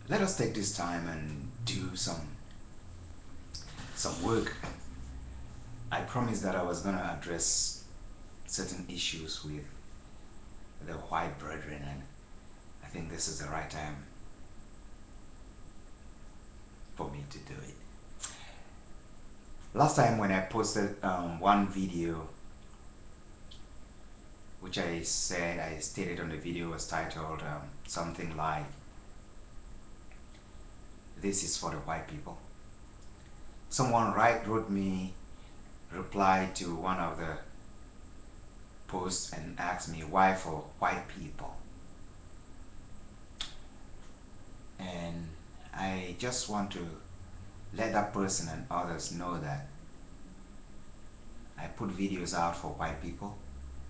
Let us take this time and do some work. I promised that I was gonna address certain issues with the white brethren, and I think this is the right time for me to do it. Last time when I posted one video, which I stated on the video was titled something like, "This is for the white people." Someone wrote me, replied to one of the posts and asked me why for white people. And I just want to let that person and others know that I put videos out for white people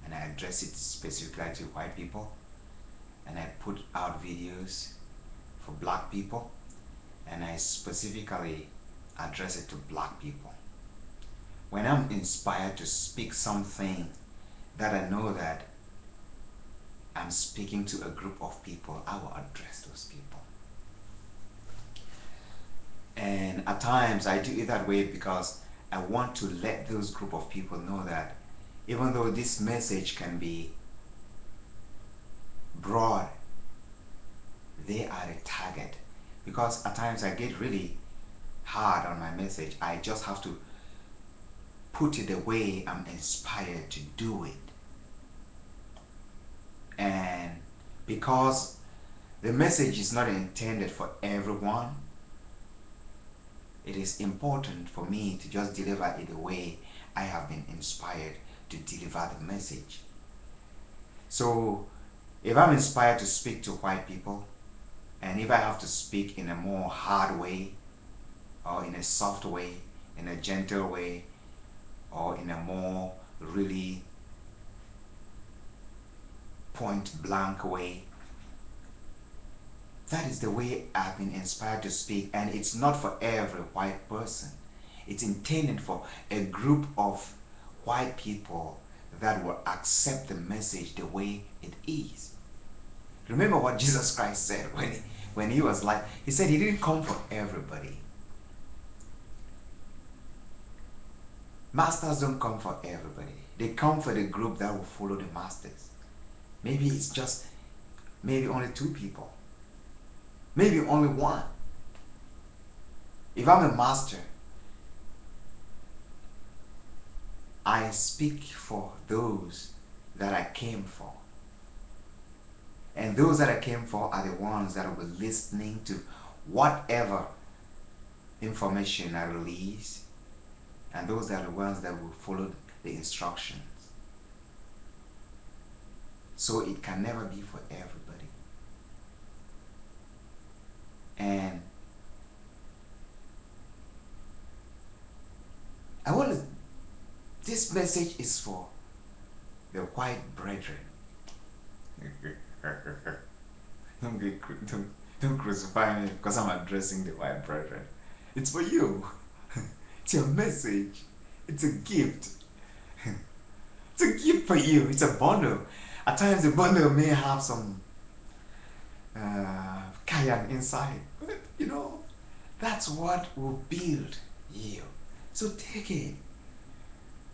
and I address it specifically to white people, and I put out videos for black people and I specifically address it to black people. When I'm inspired to speak something that I know that I'm speaking to a group of people, I will address those people. And at times I do it that way because I want to let those group of people know that even though this message can be broad, they are the target. Because at times I get really hard on my message. I just have to put it the way I'm inspired to do it. And because the message is not intended for everyone, it is important for me to just deliver it the way I have been inspired to deliver the message. So if I'm inspired to speak to white people, and if I have to speak in a more hard way, or in a soft way, in a gentle way, or in a more really point blank way, that is the way I've been inspired to speak. And it's not for every white person. It's intended for a group of white people that will accept the message the way it is. Remember what Jesus Christ said when he was like, he said he didn't come for everybody. Masters don't come for everybody. They come for the group that will follow the masters. Maybe it's just, maybe only 2 people. Maybe only 1. If I'm a master, I speak for those that I came for. And those that I came for are the ones that will be listening to whatever information I release, and those are the ones that will follow the instructions. So it can never be for everybody. And this message is for the white brethren. Don't crucify me because I'm addressing the white brethren. It's for you. It's your message. It's a gift. It's a gift for you. It's a bundle. At times the bundle may have some cayenne inside. But you know, that's what will build you. So take it.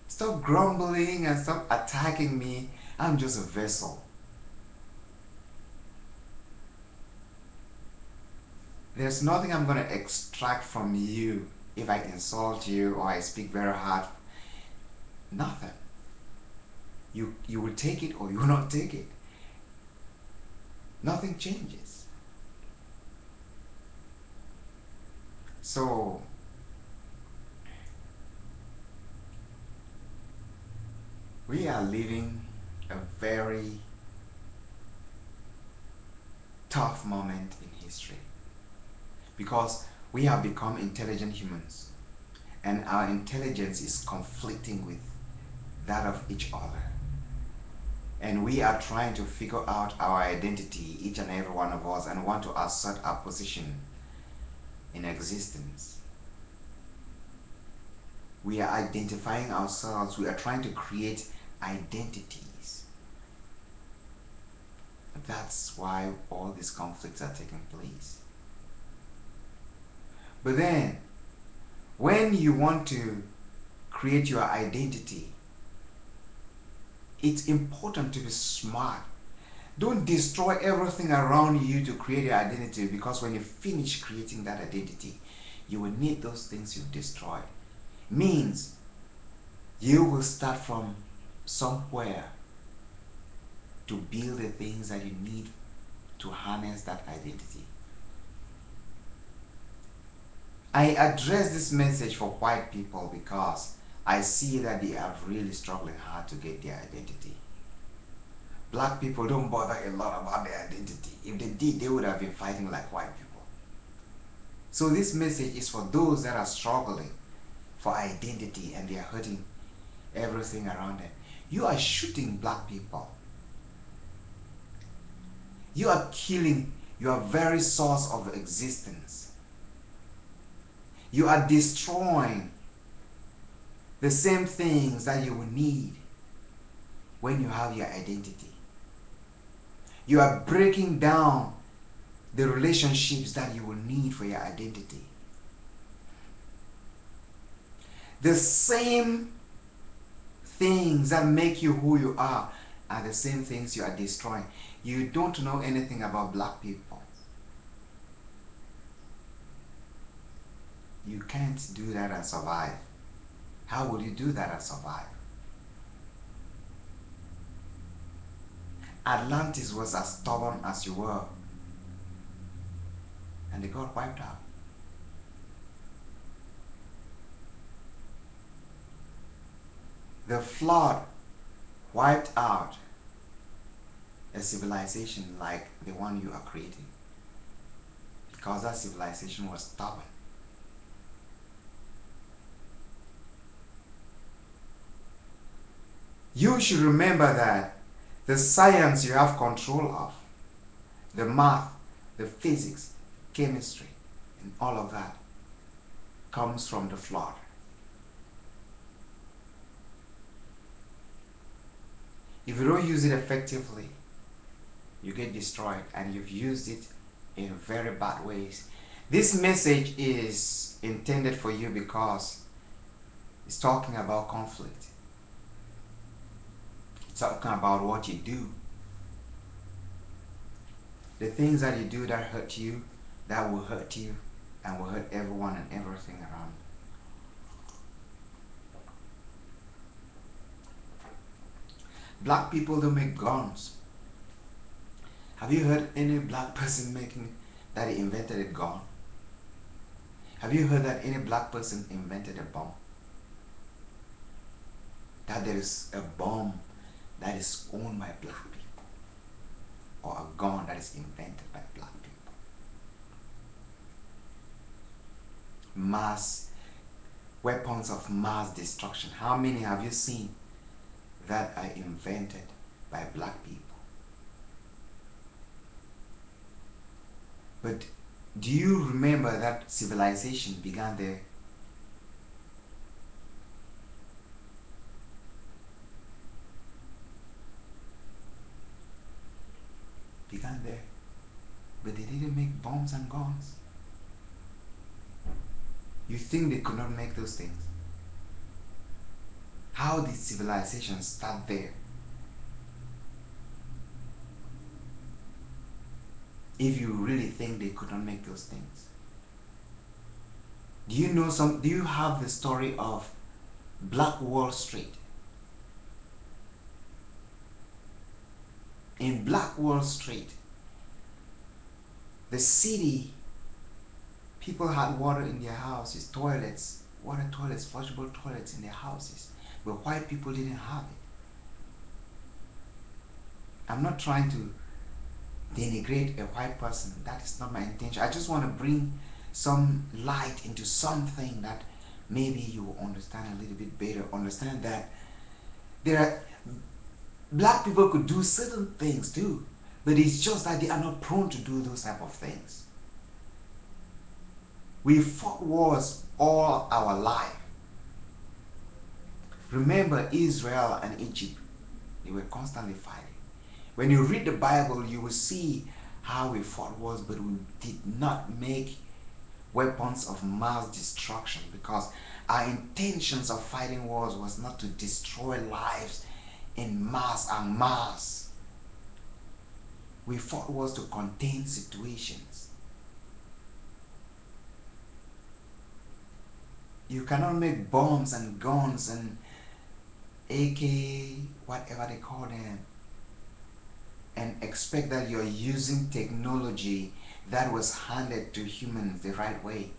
Stop grumbling and stop attacking me. I'm just a vessel. There's nothing I'm going to extract from you if I insult you or I speak very hard. Nothing. You will take it or you will not take it. Nothing changes. So we are living a very tough moment in history, because we have become intelligent humans and our intelligence is conflicting with that of each other, and we are trying to figure out our identity, each and every one of us, and want to assert our position in existence. We are identifying ourselves. We are trying to create identities. That's why all these conflicts are taking place. But then, when you want to create your identity, it's important to be smart. Don't destroy everything around you to create your identity, because when you finish creating that identity, you will need those things you've destroyed. Means you will start from somewhere to build the things that you need to harness that identity. I address this message for white people because I see that they are really struggling hard to get their identity. Black people don't bother a lot about their identity. If they did, they would have been fighting like white people. So this message is for those that are struggling for identity and they are hurting everything around them. You are shooting black people. You are killing your very source of existence. You are destroying the same things that you will need when you have your identity. You are breaking down the relationships that you will need for your identity. The same things that make you who you are the same things you are destroying. You don't know anything about black people. You can't do that and survive. How will you do that and survive? Atlantis was as stubborn as you were, and they got wiped out. The flood wiped out a civilization like the one you are creating, because that civilization was stubborn. You should remember that the science you have control of, the math, the physics, chemistry, and all of that comes from the flood. If you don't use it effectively, you get destroyed, and you've used it in very bad ways. This message is intended for you because it's talking about conflict. It's talking about what you do. The things that you do that hurt you, that will hurt you and will hurt everyone and everything around. Black people don't make guns. Have you heard any black person making that he invented a gun? Have you heard that any black person invented a bomb? That there is a bomb that is owned by black people, or a gun that is invented by black people? Weapons of mass destruction. How many have you seen that are invented by black people? But do you remember that civilization began there? Began there. But they didn't make bombs and guns. You think they could not make those things? How did civilization start there? If you really think they could not make those things. Do you have the story of Black Wall Street? In Black Wall Street, the city, people had water in their houses, toilets, water toilets, flushable toilets in their houses, but white people didn't have it. I'm not trying to denigrate a white person. That is not my intention. I just want to bring some light into something that maybe you will understand a little bit better. Understand that black people could do certain things too, but it's just that they are not prone to do those type of things. We fought wars all our life. Remember Israel and Egypt, they were constantly fighting. When you read the Bible, you will see how we fought wars, but we did not make weapons of mass destruction, because our intentions of fighting wars was not to destroy lives in mass and mass. We fought wars to contain situations. You cannot make bombs and guns and AK, whatever they call them, and expect that you're using technology that was handed to humans the right way.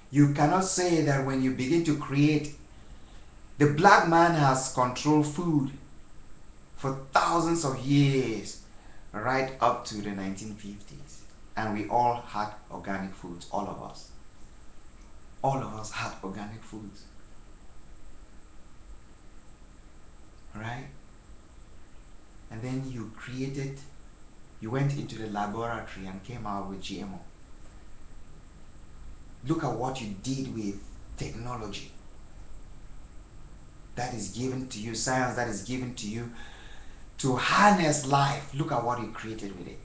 You cannot say that when you begin to create, the black man has controlled food for thousands of years, right up to the 1950s. And we all had organic foods, all of us. All of us had organic foods. Right? And then you went into the laboratory and came out with GMO. Look at what you did with technology that is given to you, science that is given to you to harness life. Look at what you created with it.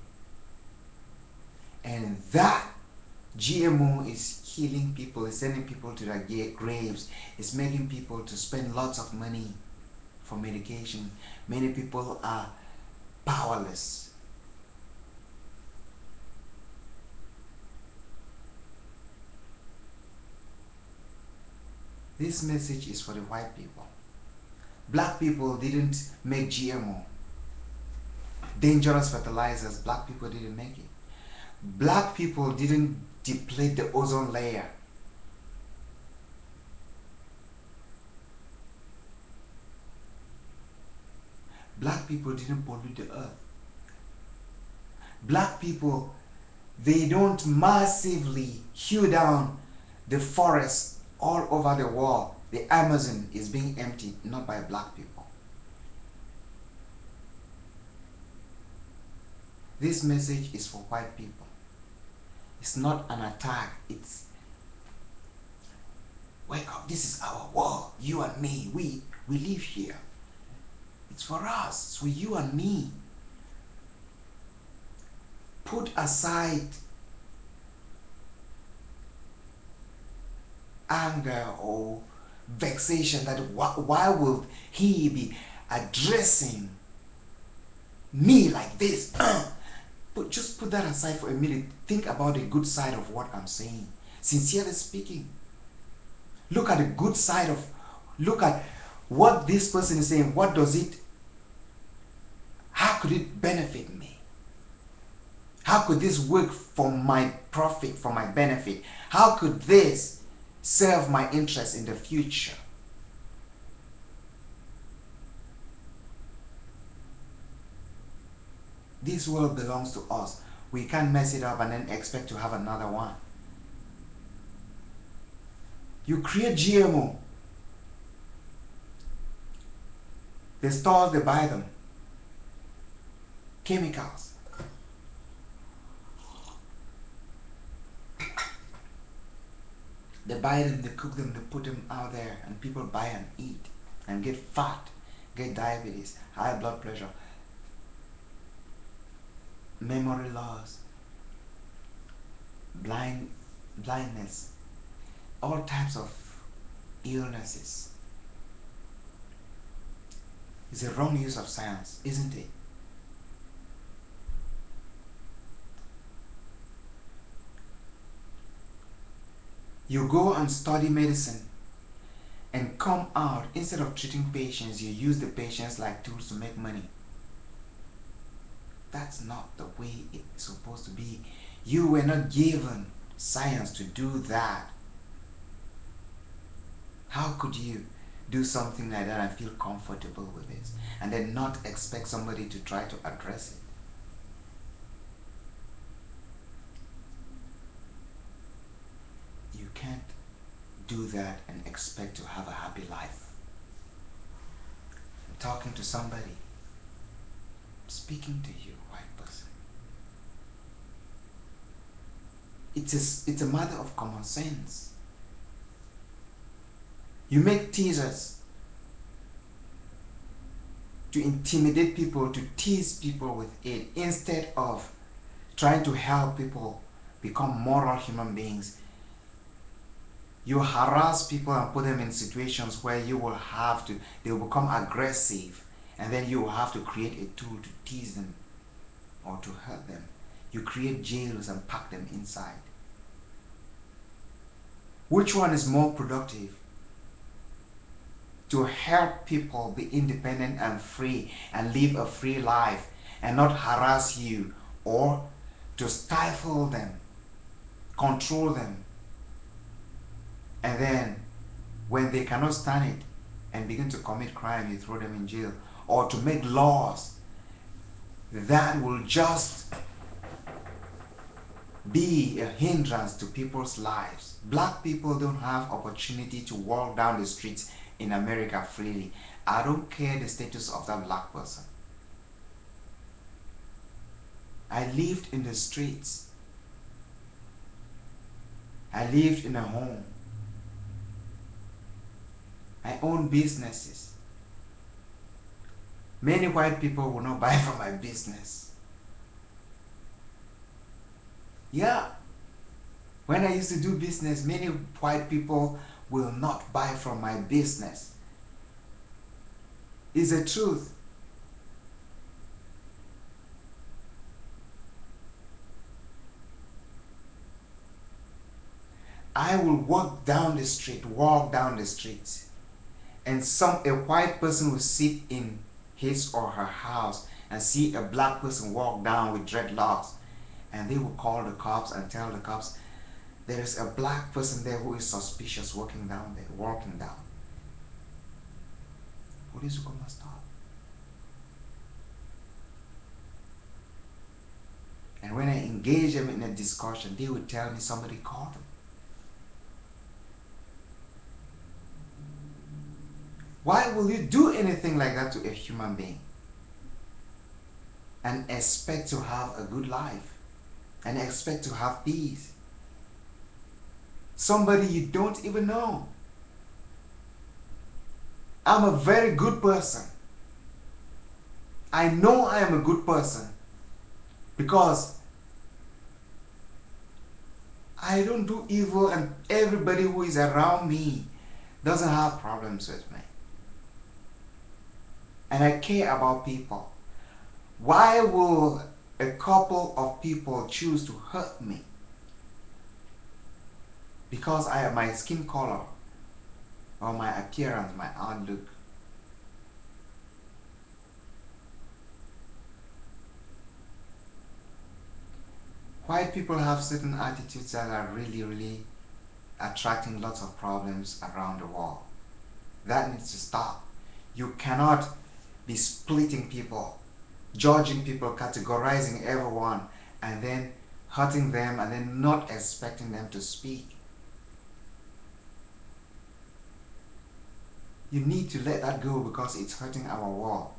And that GMO is killing people, it's sending people to their graves, it's making people to spend lots of money for medication. Many people are powerless. This message is for the white people. Black people didn't make GMO. Dangerous fertilizers, black people didn't make it. Black people didn't deplete the ozone layer. Black people didn't pollute the earth. Black people, they don't massively hew down the forests all over the world. The Amazon is being emptied, not by black people. This message is for white people. It's not an attack. It's, wake up, this is our world, you and me, we live here. It's for us, it's for you and me. Put aside anger or vexation that why will he be addressing me like this? But just put that aside for a minute. Think about the good side of what I'm saying. Sincerely speaking. Look at the good side of, look at what this person is saying. What does it, how could it benefit me? How could this work for my profit, for my benefit? How could this serve my interest in the future? This world belongs to us. We can't mess it up and then expect to have another one. You create GMO. The stores, they buy them. Chemicals. They buy them, they cook them, they put them out there, and people buy and eat and get fat, get diabetes, high blood pressure, memory loss, blindness, all types of illnesses. It's a wrong use of science, isn't it? You go and study medicine and come out, instead of treating patients, you use the patients like tools to make money. That's not the way it's supposed to be. You were not given science to do that. How could you do something like that and feel comfortable with it and then not expect somebody to try to address it? You can't do that and expect to have a happy life. I'm talking to somebody. I'm speaking to you, white person. It's a matter of common sense. You make teasers to intimidate people, to tease people with it, instead of trying to help people become moral human beings. You harass people and put them in situations where they will become aggressive, and then you will have to create a tool to tease them or to hurt them. You create jails and pack them inside. Which one is more productive? To help people be independent and free and live a free life and not harass you, or to stifle them, control them, and then when they cannot stand it and begin to commit crime, you throw them in jail, or to make laws that will just be a hindrance to people's lives. Black people don't have opportunity to walk down the streets in America freely. I don't care the status of that black person. I lived in the streets. I lived in a home. I own businesses. Many white people will not buy from my business. Yeah. When I used to do business, many white people will not buy from my business. It's the truth. I will walk down the street, and a white person will sit in his or her house and see a black person walk down with dreadlocks, and they will call the cops and tell the cops, there is a black person there who is suspicious walking down. Police will come and stop. And when I engage them in a discussion, they will tell me somebody called them. Why will you do anything like that to a human being and expect to have a good life and expect to have peace? Somebody you don't even know. I'm a very good person. I know I am a good person because I don't do evil, and everybody who is around me doesn't have problems with me. And I care about people. Why will a couple of people choose to hurt me? Because I have my skin color or my appearance, my outlook. White people have certain attitudes that are really attracting lots of problems around the world. That needs to stop. You cannot be splitting people, judging people, categorizing everyone, and then hurting them and then not expecting them to speak. You need to let that go because it's hurting our world.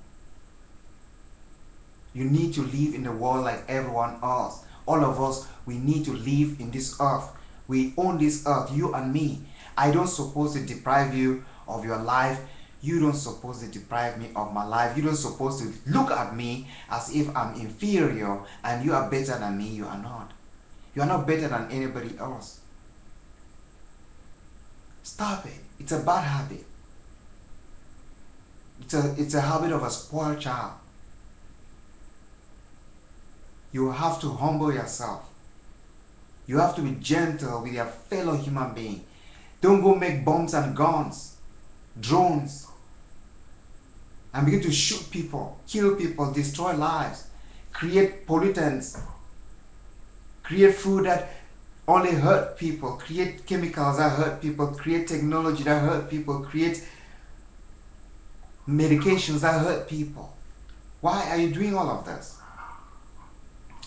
You need to live in the world like everyone else. All of us, we need to live in this earth. We own this earth, you and me. I don't suppose to deprive you of your life. You don't suppose to deprive me of my life. You don't suppose to look at me as if I'm inferior and you are better than me. You are not. You are not better than anybody else. Stop it. It's a bad habit. It's a habit of a spoiled child. You have to humble yourself. You have to be gentle with your fellow human being. Don't go make bombs and guns, drones, and begin to shoot people, kill people, destroy lives, create pollutants, create food that only hurt people, create chemicals that hurt people, create technology that hurt people, create medications that hurt people. Why are you doing all of this?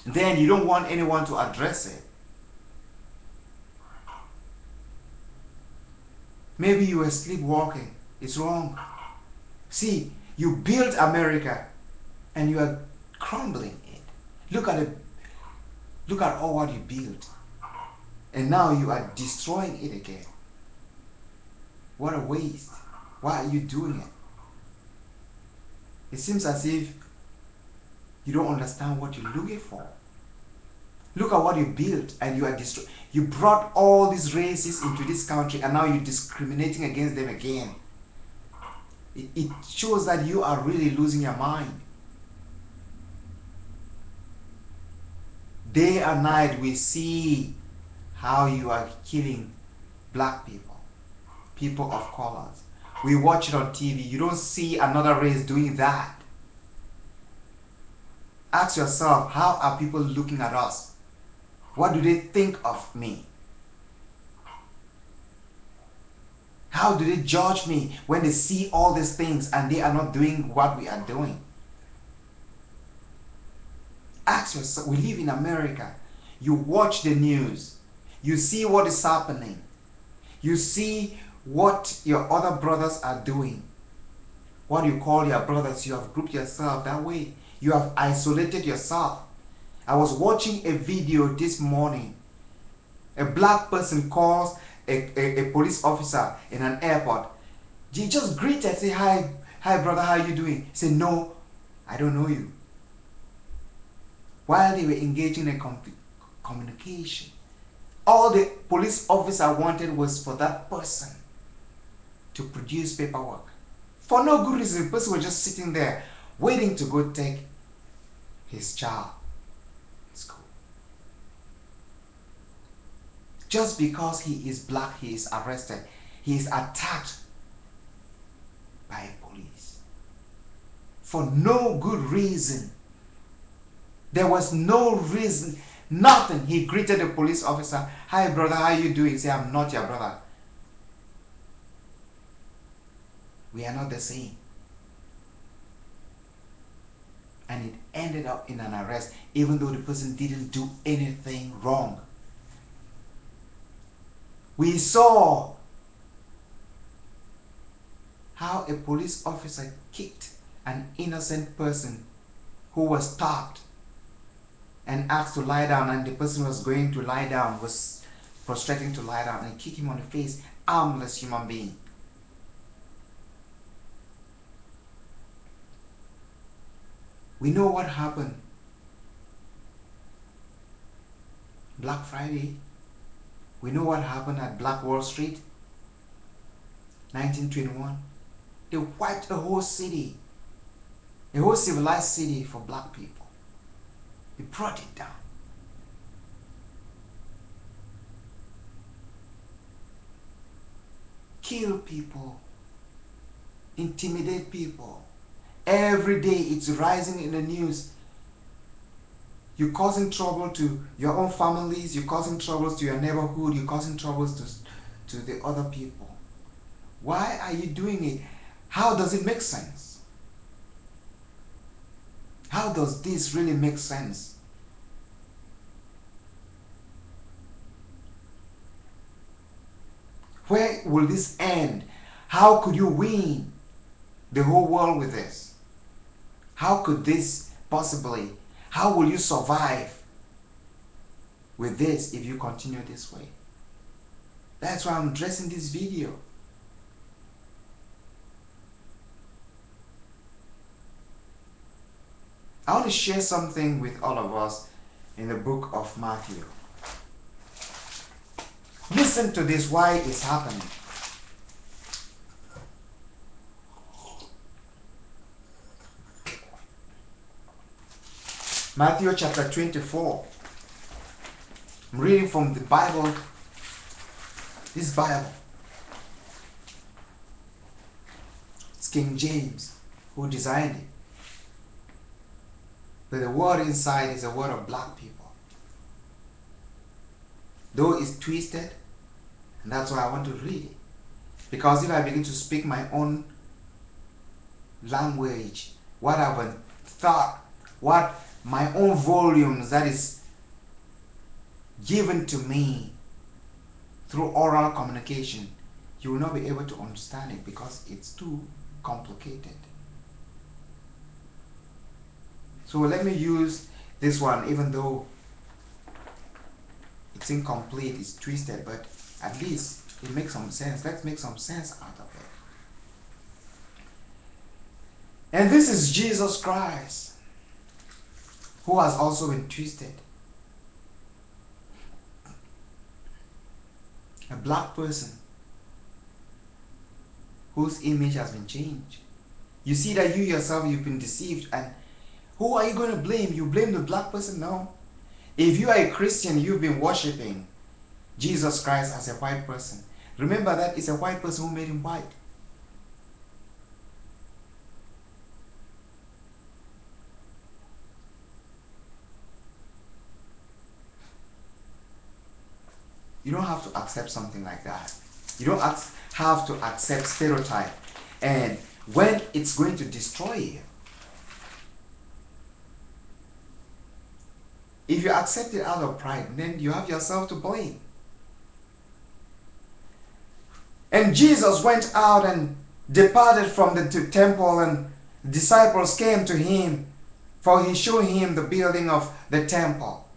Then you don't want anyone to address it. Maybe you were sleepwalking. It's wrong. See, you built America and you are crumbling it. Look at it. Look at all what you built. And now you are destroying it again. What a waste. Why are you doing it? It seems as if you don't understand what you're looking for. Look at what you built, and you are destroying. You brought all these races into this country, and now you're discriminating against them again. It shows that you are really losing your mind. Day and night we see how you are killing black people, people of colors. We watch it on TV. You don't see another race doing that. Ask yourself, how are people looking at us? What do they think of me? How do they judge me when they see all these things and they are not doing what we are doing? Ask yourself, we live in America. You watch the news. You see what is happening. You see what your other brothers are doing. What you call your brothers, you have grouped yourself that way. You have isolated yourself. I was watching a video this morning. A black person calls a police officer in an airport. He just greeted, say, hi brother, how you doing? He said, no, I don't know you. While they were engaging in communication, all the police officer wanted was for that person to produce paperwork. For no good reason, the person was just sitting there waiting to go take his child to school. Just because he is black, he is arrested. He is attacked by police. For no good reason. There was no reason, nothing. He greeted the police officer. Hi brother, how you doing? He said, I'm not your brother. We are not the same. And it ended up in an arrest, even though the person didn't do anything wrong. We saw how a police officer kicked an innocent person who was stopped and asked to lie down, and the person was going to lie down, was prostrating to lie down, and kicked him on the face. Armless human being. We know what happened. Black Friday. We know what happened at Black Wall Street. 1921. They wiped a whole city. A whole civilized city for black people. They brought it down. Kill people. Intimidate people. Every day it's rising in the news. You're causing trouble to your own families, you're causing troubles to your neighborhood, you're causing troubles to the other people. Why are you doing it? How does it make sense? How does this really make sense? Where will this end? How could you win the whole world with this? How could this possibly, how will you survive with this if you continue this way? That's why I'm addressing this video. I want to share something with all of us in the book of Matthew. Listen to this, why it's happening. Matthew chapter 24. I'm reading from the Bible. This Bible. It's King James who designed it. But the word inside is a word of black people. Though it's twisted, and that's why I want to read it. Because if I begin to speak my own language, what I've thought, what my own volumes that is given to me through oral communication, you will not be able to understand it because it's too complicated. So let me use this one, even though it's incomplete, it's twisted, but at least it makes some sense. Let's make some sense out of it. And this is Jesus Christ, who has also been twisted. A black person whose image has been changed. You see that you yourself, you've been deceived, and who are you going to blame? You blame the black person? No. If you are a Christian, you've been worshiping Jesus Christ as a white person. Remember that it's a white person who made him white. You don't have to accept something like that. You don't have to accept stereotype. And when it's going to destroy you, if you accept it out of pride, then you have yourself to blame. And Jesus went out and departed from the temple, and disciples came to him, for he showed him the building of the temple.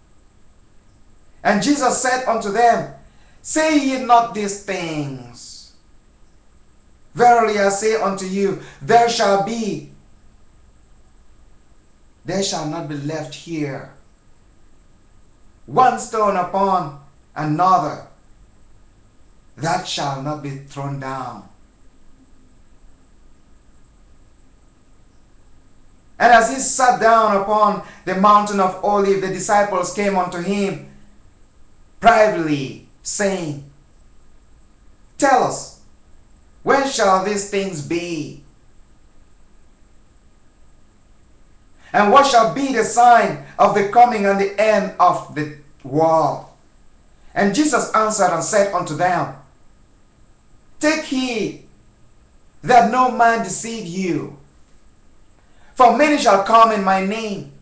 And Jesus said unto them, Say ye not these things? Verily I say unto you, there shall not be left here one stone upon another that shall not be thrown down. And as he sat down upon the mountain of Olives, the disciples came unto him privately, saying, Tell us, when shall these things be? And what shall be the sign of the coming and the end of the world? And Jesus answered and said unto them, Take heed that no man deceive you. For many shall come in my name,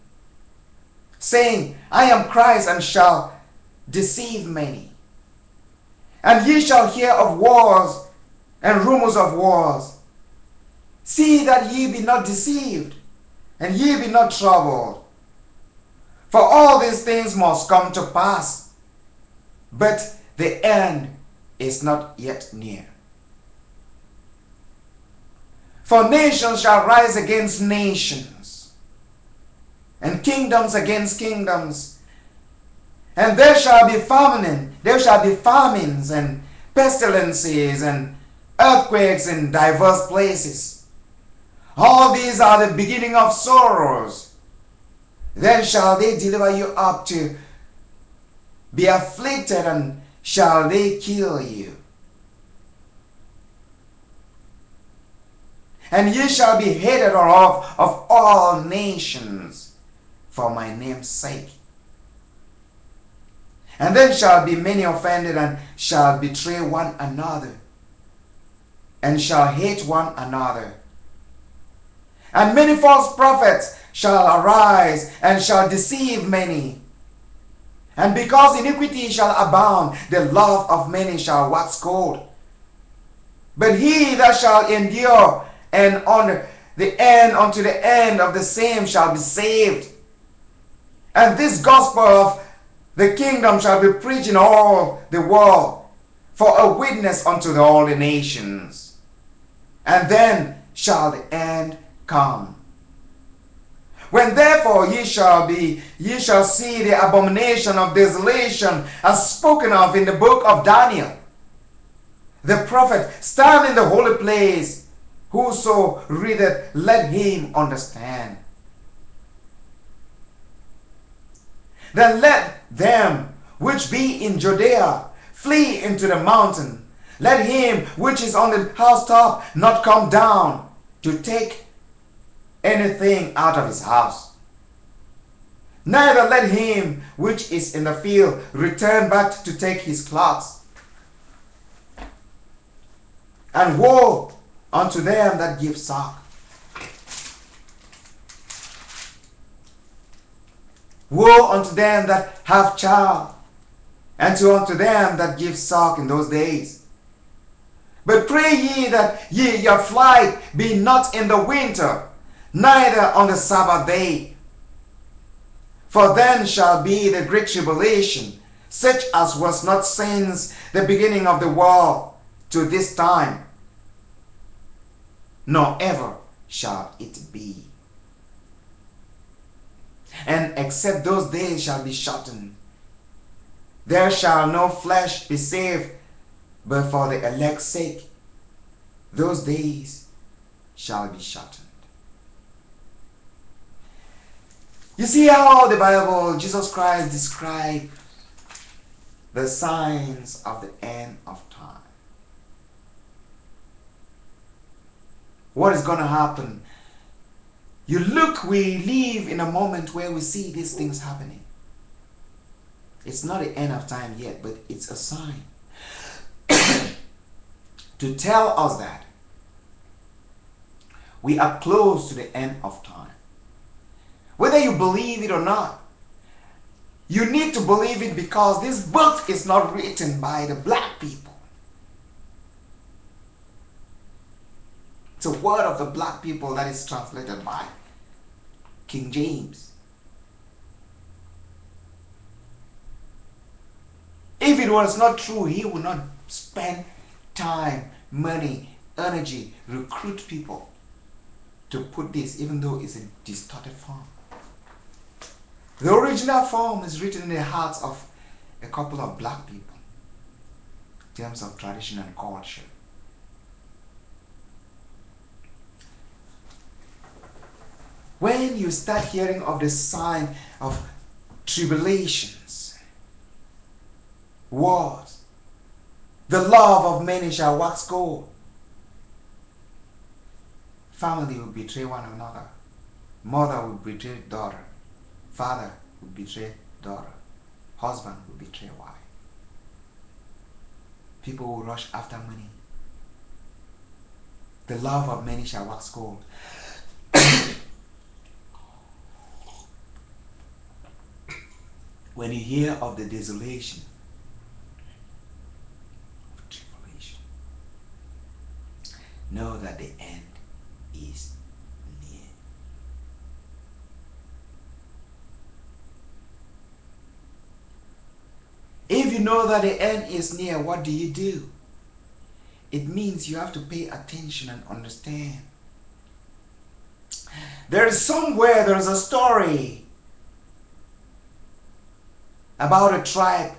saying, I am Christ, and shall deceive many. And ye shall hear of wars and rumors of wars. See that ye be not deceived, and ye be not troubled. For all these things must come to pass, but the end is not yet near. For nations shall rise against nations, and kingdoms against kingdoms. And there shall be famines and pestilences and earthquakes in diverse places. All these are the beginning of sorrows. Then shall they deliver you up to be afflicted, and shall they kill you. And ye shall be hated of all nations for my name's sake. And then shall be many offended, and shall betray one another, and shall hate one another. And many false prophets shall arise, and shall deceive many. And because iniquity shall abound, the love of many shall wax cold. But he that shall endure and unto the end of the same shall be saved. And this gospel of the kingdom shall be preached in all the world for a witness unto all the nations. And then shall the end come. When therefore ye shall see the abomination of desolation as spoken of in the book of Daniel, the prophet, stand in the holy place. Whoso readeth, let him understand. Then let them which be in Judea flee into the mountain. Let him which is on the housetop not come down to take anything out of his house. Neither let him which is in the field return back to take his clothes. And woe unto them that give suck. Woe unto them that have child, and unto them that give suck in those days. But pray ye that your flight be not in the winter, neither on the Sabbath day. For then shall be the great tribulation, such as was not since the beginning of the world to this time, nor ever shall it be. And except those days shall be shortened, there shall no flesh be saved But for the elect's sake, those days shall be shortened. You see how the Bible, Jesus Christ described the signs of the end of time. What is going to happen? You look, we live in a moment where we see these things happening. It's not the end of time yet, but it's a sign to tell us that we are close to the end of time. Whether you believe it or not, you need to believe it, because this book is not written by the black people. It's a word of the black people that is translated by King James. If it was not true, he would not spend time, money, energy, recruit people to put this, even though it's a distorted form. The original form is written in the hearts of a couple of black people in terms of tradition and culture. When you start hearing of the sign of tribulations, wars, the love of many shall wax cold. Family will betray one another. Mother will betray daughter. Father will betray daughter. Husband will betray wife. People will rush after money. The love of many shall wax cold. When you hear of the desolation of tribulation, know that the end is near. If you know that the end is near, what do you do? It means you have to pay attention and understand. There is a story about a tribe,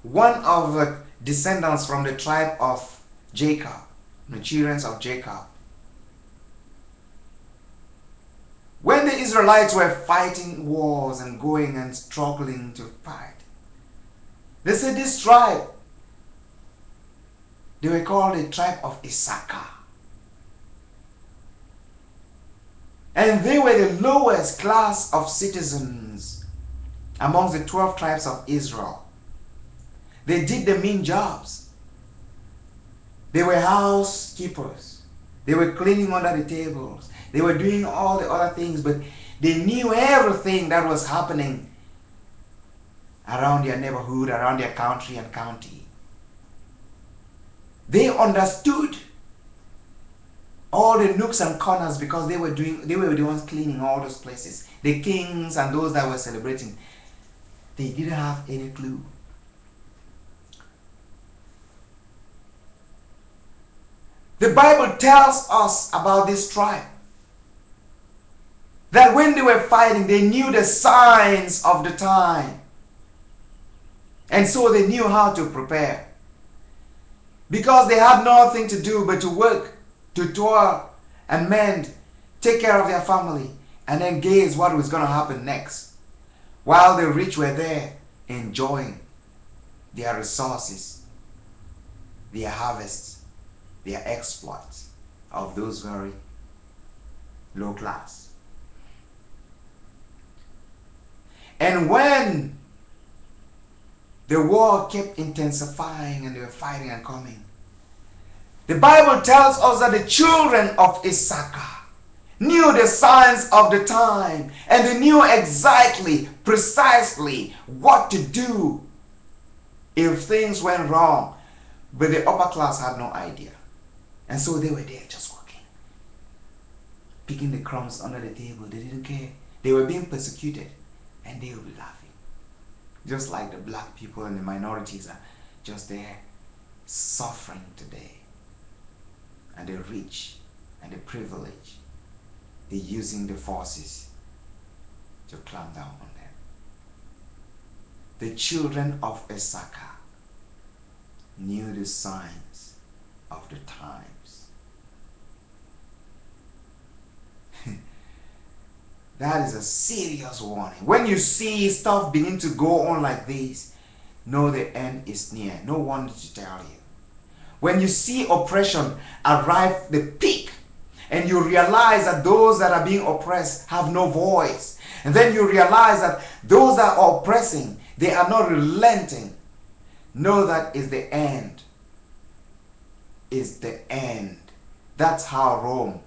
one of the descendants from the tribe of Jacob, the children of Jacob. When the Israelites were fighting wars and going and struggling to fight, they said this tribe, they were called the tribe of Issachar. And they were the lowest class of citizens amongst the 12 tribes of Israel. They did the mean jobs. They were housekeepers. They were cleaning under the tables. They were doing all the other things, but they knew everything that was happening around their neighborhood, around their country and county. They understood all the nooks and corners, because they were the ones cleaning all those places. The kings and those that were celebrating, they didn't have any clue. The Bible tells us about this tribe, that when they were fighting, they knew the signs of the time. And so they knew how to prepare. Because they had nothing to do but to work, to toil and mend, take care of their family, and then gaze what was going to happen next. While the rich were there enjoying their resources, their harvests, their exploits of those very low class. And when the war kept intensifying and they were fighting and coming, the Bible tells us that the children of Issachar knew the signs of the time, and they knew exactly, precisely what to do if things went wrong. But the upper class had no idea. And so they were there just working, picking the crumbs under the table. They didn't care. They were being persecuted, and they would be laughing. Just like the black people and the minorities are just there suffering today. And the rich and the privileged, they're using the forces to clamp down on them. The children of Issachar knew the signs of the times. That is a serious warning. When you see stuff begin to go on like this, know the end is near. No one to tell you. When you see oppression arrive the peak, and you realize that those that are being oppressed have no voice, and then you realize that those that are oppressing, they are not relenting, know that is the end. Is the end. That's how Rome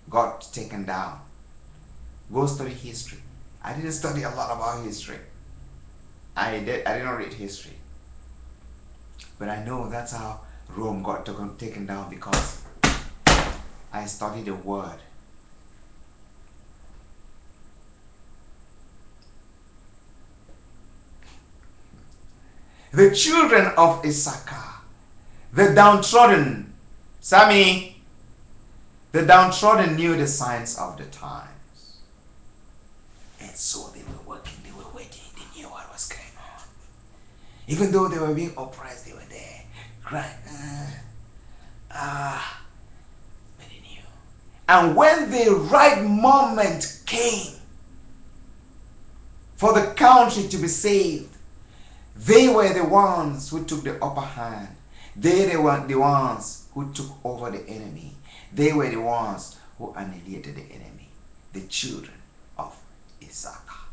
got taken down. Go study history. I didn't study a lot about history. I didn't read history. But I know that's how Rome got taken down, because I studied the word. The children of Issachar, the downtrodden, Sammy, the downtrodden knew the signs of the times. And so they were working, they were waiting, they knew what was going on. Even though they were being oppressed, they were there, crying, but they knew. And when the right moment came for the country to be saved, they were the ones who took the upper hand. They were the ones who took over the enemy. They were the ones who annihilated the enemy, the children of Issachar.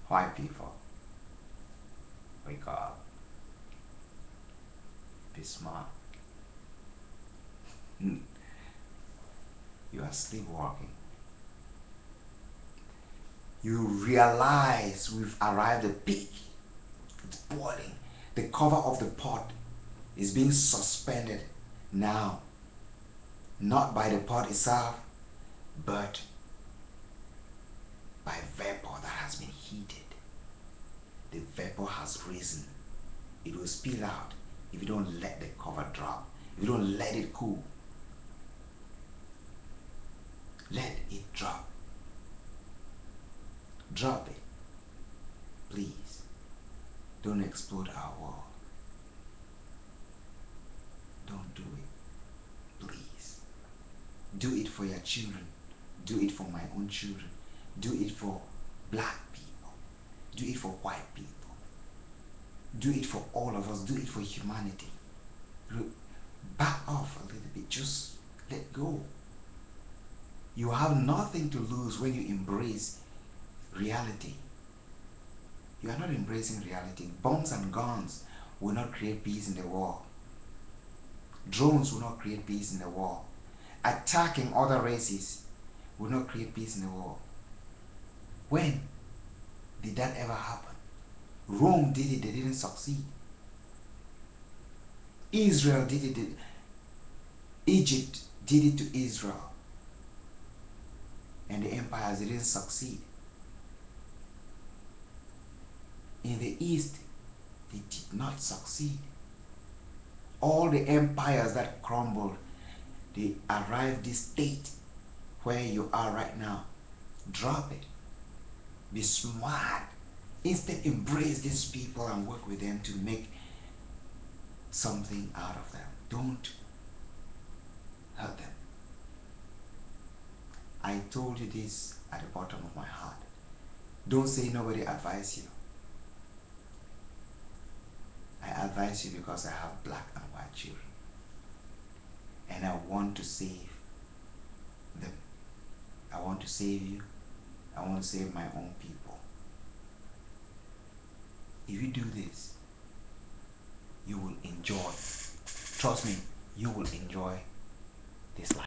White people, wake up. Be smart. You are sleepwalking. You realize we've arrived at peak. It's boiling. The cover of the pot is being suspended now. Not by the pot itself, but by vapor that has been heated. The vapor has risen. It will spill out if you don't let the cover drop. If you don't let it cool. Let it drop. Drop it. Please. Don't explode our world. Don't do it. Please. Do it for your children. Do it for my own children. Do it for black people. Do it for white people. Do it for all of us. Do it for humanity. Back off a little bit. Just let go. You have nothing to lose when you embrace reality. You are not embracing reality. Bombs and guns will not create peace in the world. Drones will not create peace in the world. Attacking other races will not create peace in the world. When did that ever happen? Rome did it, they didn't succeed. Israel did it. Egypt did it to Israel. And the empires didn't succeed. In the East, they did not succeed. All the empires that crumbled, they arrived this state where you are right now. Drop it. Be smart. Instead, embrace these people and work with them to make something out of them. Don't hurt them. I told you this at the bottom of my heart. Don't say nobody advised you. I advise you because I have black and white children. And I want to save them. I want to save you. I want to save my own people. If you do this, you will enjoy. Trust me, you will enjoy this life.